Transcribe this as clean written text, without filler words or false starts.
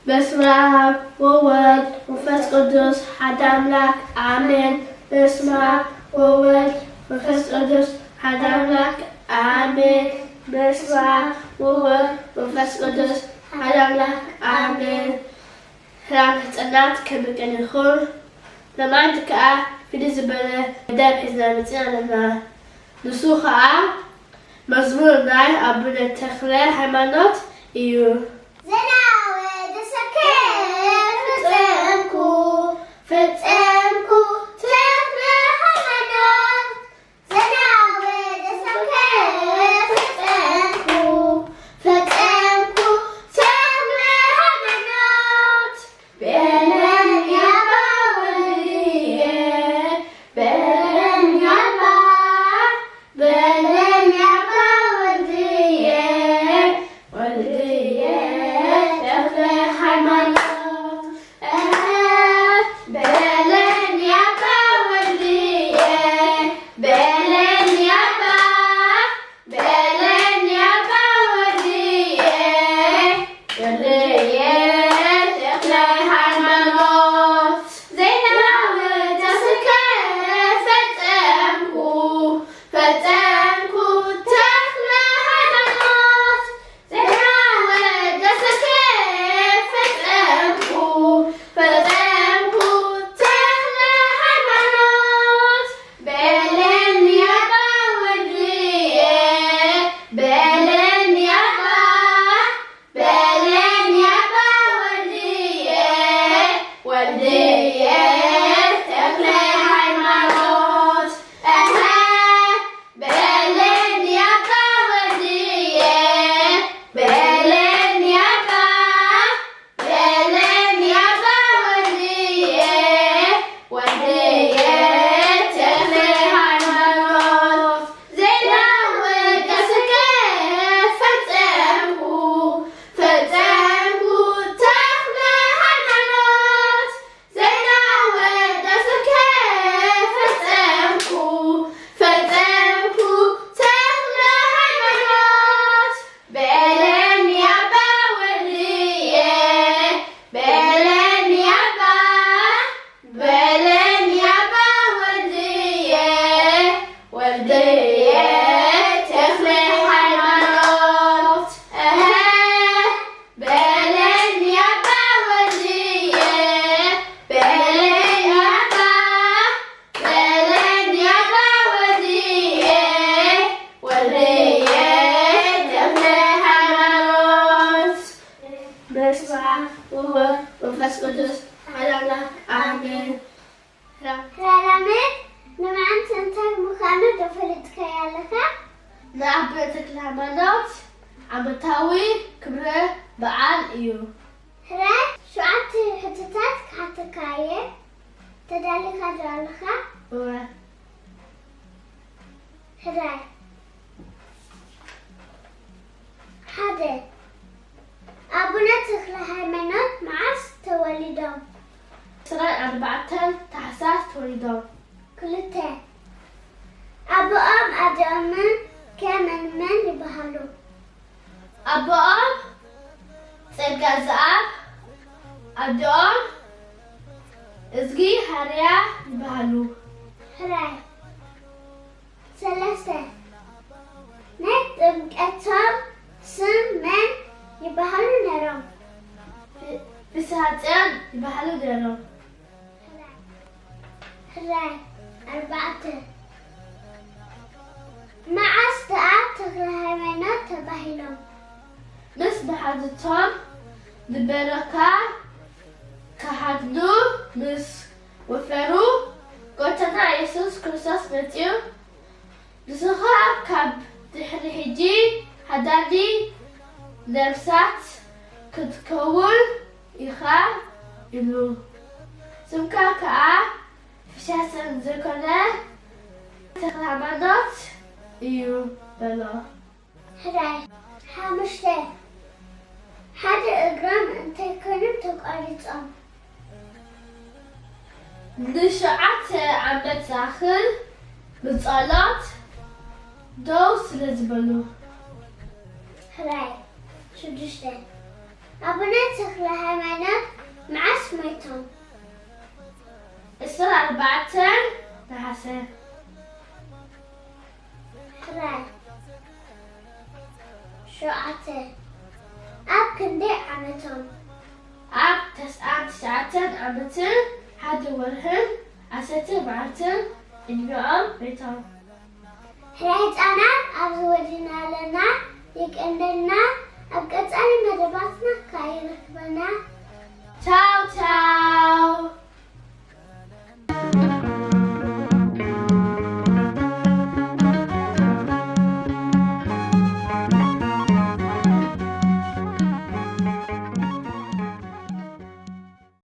በስመ አብ ወወልድ ወመንፈስ ቅዱስ አሐዱ አምላክ አሜን። በስመ አብ ወወልድ ወመንፈስ ቅዱስ አሐዱ አምላክ አሜን። በስመ አብ ወወልድ ወመንፈስ ቅዱስ አሐዱ አምላክ አሜን። ሰላም ሕፃናት ከመቀን ይኹን ለማንት ከዓ ፍልይ ዝበለ መደብ ሒዝና መፂና ኣለና። ንሱ ከዓ መዝሙር ናይ ኣቡነ ተኽለሃይማኖት እዩ። ንኣቡነ ተክለሃይማኖት ዓመታዊ ክብረ በዓል እዩ። ሕራይ 7 ሕቶታት ካተካየ ተዳሊኻ ዘለኻ ሕራይ ሓደ ኣቡነ ተክለሃይማኖት መዓዝ ተወሊዶም? 4 ታሕሳስ ተወሊዶም። 2 ኣቦኦም ኣዶምን ከመን ይበሃሉ? ኣቦኦም ጸጋ ዝኣብ፣ ኣዶኦም እዝጊ ሃርያ ይበሃሉ። ሕራይ 3 ናይ ጥምቀቶም ስም መን ይበሃሉ ነይሮም? ብስሃፅዮን ይበሃሉ ነይሮም። ሕራይ 4 መዓዝ ደኣ ተክለሃይማኖት ተባሂሎም? ምስ መሓዝቶም ንበረካ ካሃድሉ ምስ ወፈሩ ጎይታና ኢየሱስ ክርስቶስ መፅኡ ንስኻ ካብ ድሕሪ ሕጂ ሃዳኒ ነብሳት ክትከውን ኢኻ ኢሉ ስምካ ከዓ ፍሻሰን ዘይኮነ ተክለሃይማኖት እዩ በሎ። ሕራይ 5 ሓደ እግሮም እንታይ ኮይኖም ተቋሪፆም? ን7 ዓመት ዝኣክል بصالات دوس لزبلو هراي شدشتة أبناء تኽለሃይማኖት معاس ميتهم السنة 4 نحاسة هراي شوعته أب كندي عمتهم أب 9 عمتن حد ورهن 10 بعتن إنهم بيتهم هراي أنا أبزودنا لنا يكندنا أبقى أنا مدرباتنا كاي ركبنا تاو تاو